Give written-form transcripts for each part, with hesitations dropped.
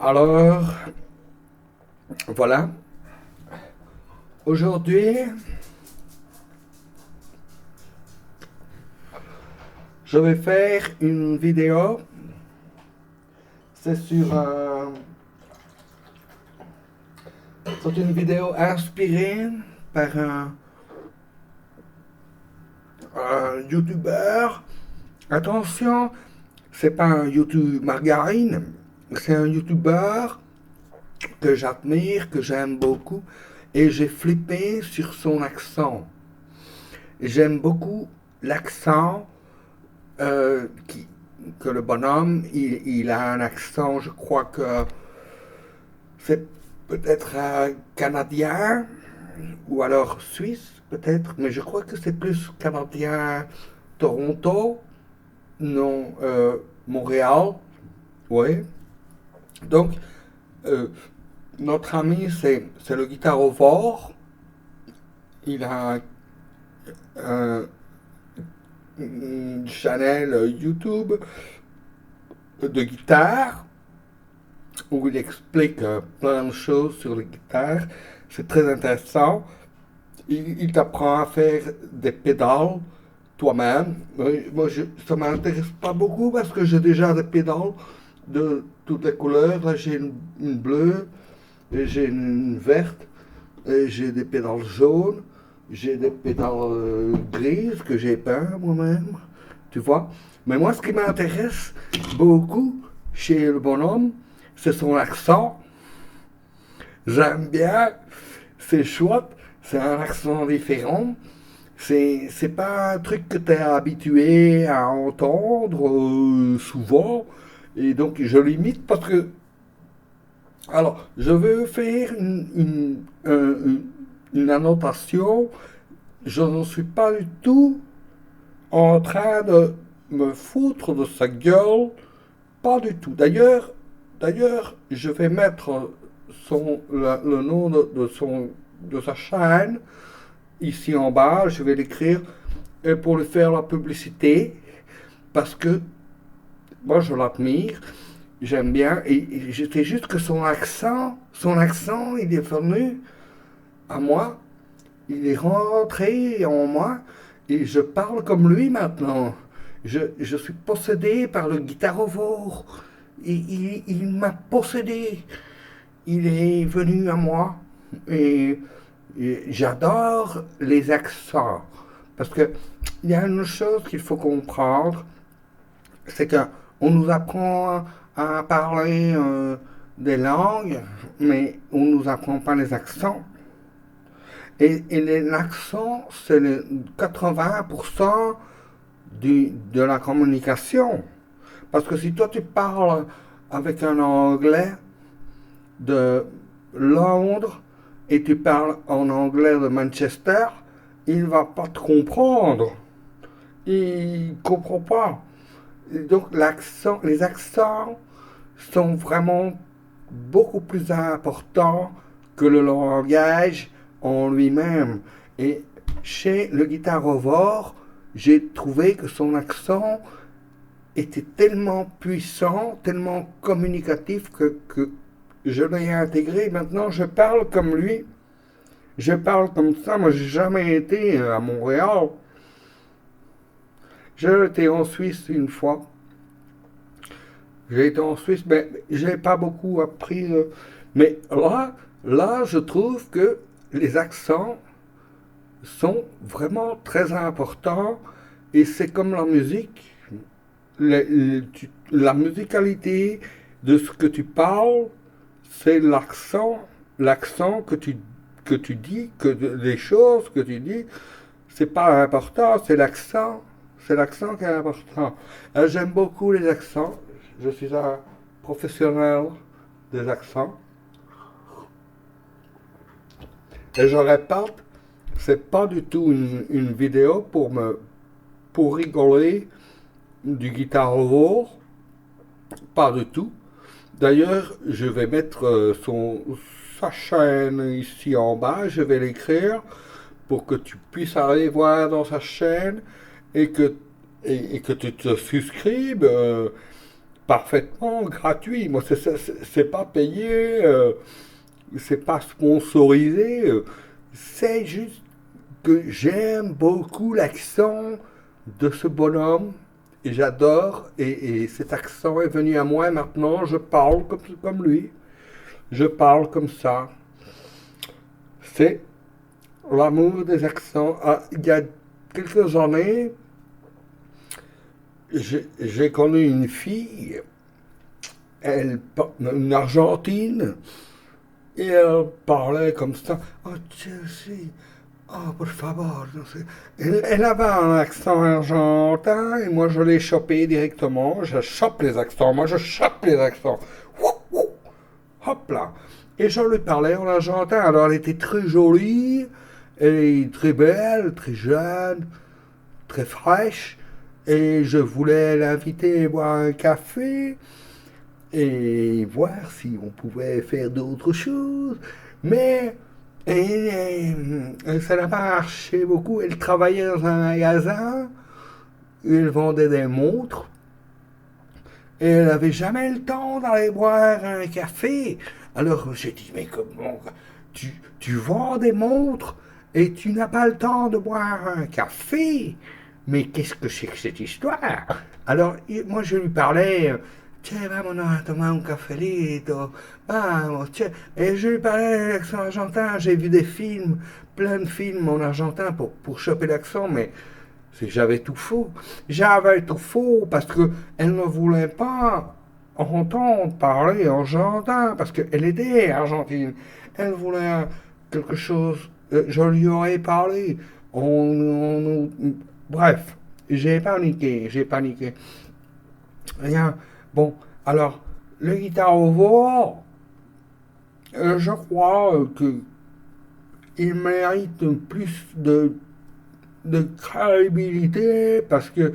Alors, voilà. Aujourd'hui, je vais faire une vidéo. C'est sur c'est une vidéo inspirée par un YouTuber. Attention, c'est pas un YouTube margarine, c'est un YouTuber que j'admire, que j'aime beaucoup, et j'ai flippé sur son accent. J'aime beaucoup l'accent qui, que le bonhomme, il a un accent, je crois que c'est peut-être canadien ou alors suisse, peut-être, mais je crois que c'est plus canadien, Toronto, non, Montréal, oui. Donc, euh, notre ami, c'est le guitarovore. Il a un, une channel YouTube de guitare où il explique plein de choses sur les guitares. C'est très intéressant. Il t'apprend à faire des pédales toi-même. Moi, ça ne m'intéresse pas beaucoup parce que j'ai déjà des pédales de toutes les couleurs. Là, j'ai une bleue, et j'ai une verte, et j'ai des pédales jaunes, j'ai des pédales grises que j'ai peint moi-même, tu vois. Mais moi, ce qui m'intéresse beaucoup chez le bonhomme, c'est son accent. J'aime bien, c'est chouette, c'est un accent différent. C'est pas un truc que tu es habitué à entendre souvent. Et donc, je l'imite parce que. Alors, je veux faire une annotation. Je ne suis pas du tout en train de me foutre de sa gueule. Pas du tout. D'ailleurs, je vais mettre le nom de sa chaîne ici en bas. Je vais l'écrire pour lui faire la publicité parce que moi je l'admire, j'aime bien. Et c'était juste que son accent, il est venu à moi, il est rentré en moi et je parle comme lui maintenant. Je suis possédé par le guitarovore. Il m'a possédé. Il est venu à moi et j'adore les accents. Parce que il y a une chose qu'il faut comprendre, c'est qu'on nous apprend à parler des langues, mais on ne nous apprend pas les accents. Et l'accent, c'est 80% de la communication. Parce que si toi tu parles avec un anglais de Londres et tu parles en anglais de Manchester, il ne va pas te comprendre. Il ne comprend pas. Et donc les accents sont vraiment beaucoup plus importants que le langage en lui-même. Et chez le guitarovore, j'ai trouvé que son accent était tellement puissant, tellement communicatif que je l'ai intégré. Maintenant, je parle comme lui. Je parle comme ça. Moi, j'ai jamais été à Montréal. J'ai été en Suisse une fois. J'ai été en Suisse, mais j'ai pas beaucoup appris. Mais là, je trouve que les accents sont vraiment très importants et c'est comme la musique. La musicalité de ce que tu parles, c'est l'accent que tu dis, que les choses que tu dis, c'est pas important, c'est l'accent qui est important. J'aime beaucoup les accents, je suis un professionnel des accents. Et je répète, c'est pas du tout une vidéo pour rigoler du guitare pas du tout. D'ailleurs, je vais mettre sa chaîne ici en bas, je vais l'écrire pour que tu puisses aller voir dans sa chaîne et que, et que tu te souscribes. parfaitement gratuit. Moi, c'est pas payé, c'est pas sponsorisé. C'est juste que j'aime beaucoup l'accent de ce bonhomme et j'adore. Et cet accent est venu à moi et maintenant je parle comme lui. Je parle comme ça. C'est l'amour des accents. Ah, il y a quelques années, j'ai connu une fille, une Argentine, et elle parlait comme ça. Oh, Chelsea, oh, por favor. Elle avait un accent argentin, et moi je l'ai chopé directement. Je chope les accents, moi je chope les accents. Hop là. Et je lui parlais en argentin. Alors elle était très jolie, et très belle, très jeune, très fraîche. Et je voulais l'inviter à boire un café et voir si on pouvait faire d'autres choses. Mais ça n'a pas marché beaucoup. Elle travaillait dans un magasin où elle vendait des montres. Et elle n'avait jamais le temps d'aller boire un café. Alors j'ai dit, mais comment tu vends des montres et tu n'as pas le temps de boire un café? Mais qu'est-ce que c'est que cette histoire? Alors moi je lui parlais, tiens, vamos a tomar un cafelito, vamos, tiens. Et je lui parlais l'accent argentin, j'ai vu des films, plein de films en argentin pour choper l'accent, mais j'avais tout faux. J'avais tout faux parce qu'elle ne voulait pas entendre parler argentin, parce qu'elle était argentine. Elle voulait quelque chose, je lui aurais parlé. Bref, j'ai paniqué, j'ai paniqué. Rien. Bon, alors, le guitare au vol, je crois qu'il mérite plus de crédibilité parce que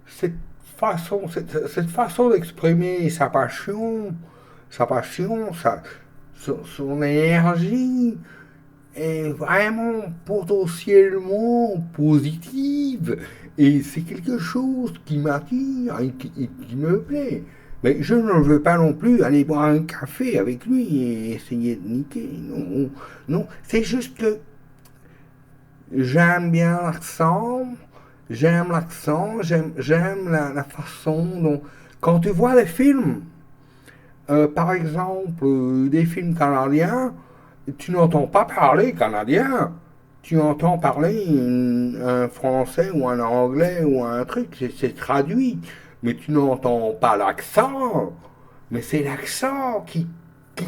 cette façon d'exprimer sa passion, son énergie est vraiment potentiellement positive et c'est quelque chose qui m'attire et qui me plaît. Mais je ne veux pas non plus aller boire un café avec lui et essayer de niquer. Non, non, c'est juste que j'aime bien l'accent, j'aime la façon dont... Quand tu vois les films, par exemple, des films canadiens, tu n'entends pas parler canadien. Tu entends parler un français ou un anglais ou un truc, c'est traduit. Mais tu n'entends pas l'accent. Mais c'est l'accent qui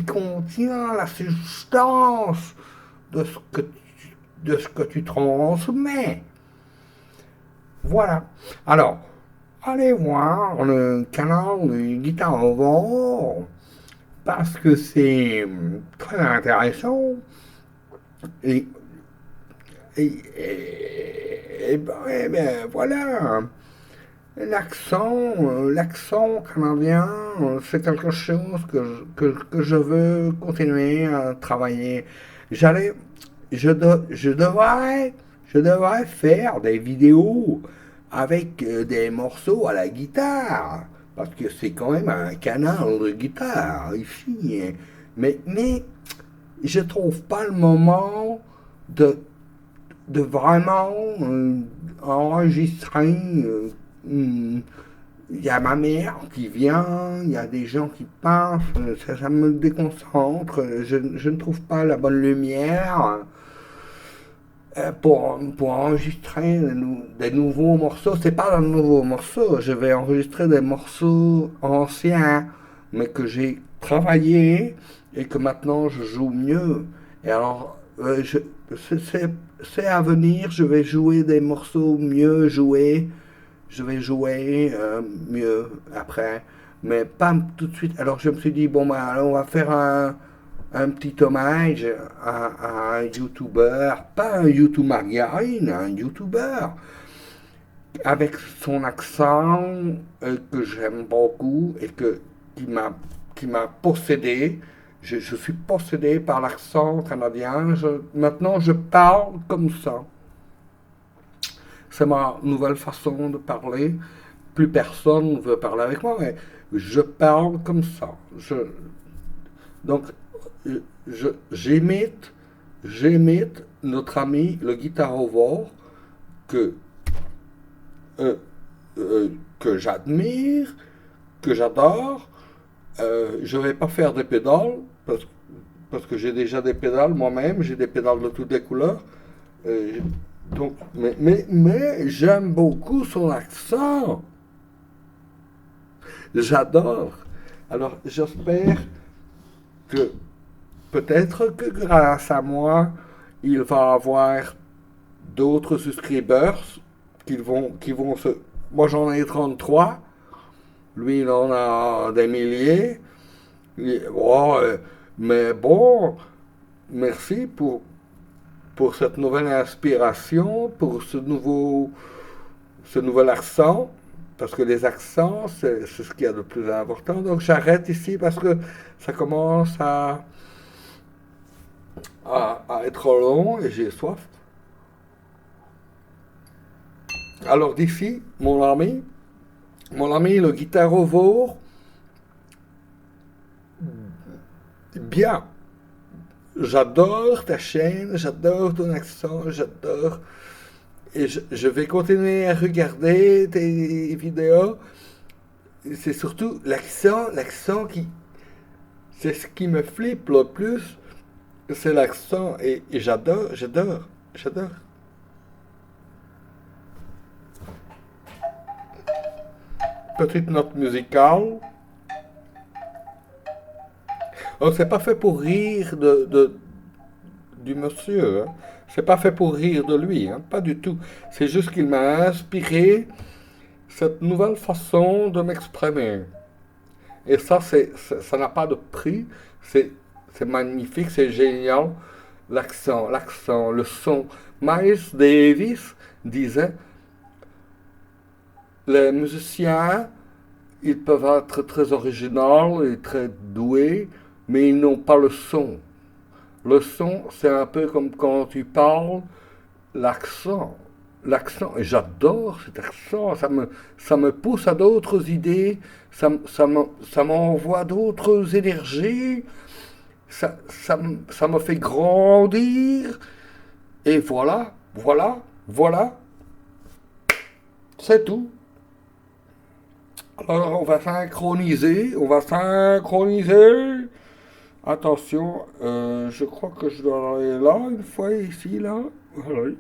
contient la substance de de ce que tu transmets. Voilà. Alors, allez voir le canal de Guitare au vent parce que c'est très intéressant et, ben, voilà. L'accent canadien, c'est quelque chose que je veux continuer à travailler. J'allais, je devrais faire des vidéos avec des morceaux à la guitare, parce que c'est quand même un canal de guitare ici. Mais je trouve pas le moment de vraiment enregistrer. Il y a ma mère qui vient, il y a des gens qui passent, ça me déconcentre, je ne trouve pas la bonne lumière pour enregistrer des nouveaux morceaux. C'est pas un nouveau morceau, je vais enregistrer des morceaux anciens, mais que j'ai travaillé et que maintenant je joue mieux. Et alors, c'est à venir, je vais jouer des morceaux mieux joués. Je vais jouer mieux après, mais pas tout de suite. Alors je me suis dit, bon, ben, alors on va faire un petit hommage à un youtubeur, pas un YouTube margarine, un youtubeur, avec son accent que j'aime beaucoup et qui m'a possédé. Je suis possédé par l'accent canadien. Maintenant, je parle comme ça. C'est ma nouvelle façon de parler. plus personne ne veut parler avec moi, mais je parle comme ça. Donc, j'imite, j'imite notre ami le guitarovore que, euh, que j'admire, que j'adore. Je ne vais pas faire des pédales parce que j'ai déjà des pédales moi-même, j'ai des pédales de toutes les couleurs. Euh, donc, mais j'aime beaucoup son accent. J'adore. Alors, j'espère que peut-être que grâce à moi, il va avoir d'autres subscribers qui vont se... Moi, j'en ai 33. Lui, il en a des milliers. Oh, mais bon, merci pour cette nouvelle inspiration, pour ce nouvel accent, parce que les accents, c'est ce qu'il y a de plus important. Donc j'arrête ici parce que ça commence à être long et j'ai soif. Alors d'ici, mon ami le guitarovore, bien. J'adore ta chaîne, j'adore ton accent, j'adore. Et je vais continuer à regarder tes vidéos. C'est surtout l'accent qui, c'est ce qui me flippe le plus, c'est l'accent. Et j'adore, j'adore, j'adore. Petite note musicale. Oh, c'est pas fait pour rire du monsieur, hein. C'est pas fait pour rire de lui, hein. Pas du tout. C'est juste qu'il m'a inspiré cette nouvelle façon de m'exprimer. Et ça, ça n'a pas de prix. C'est, c'est magnifique, c'est génial. L'accent, le son. Miles Davis disait, les musiciens, ils peuvent être très originaux et très doués, mais ils n'ont pas le son. Le son, c'est un peu comme quand tu parles, l'accent. L'accent, et j'adore cet accent, ça me pousse à d'autres idées, ça m'envoie d'autres énergies, ça me fait grandir, et voilà, c'est tout. Alors on va synchroniser. Attention, je crois que je dois aller là, une fois ici, là. Voilà.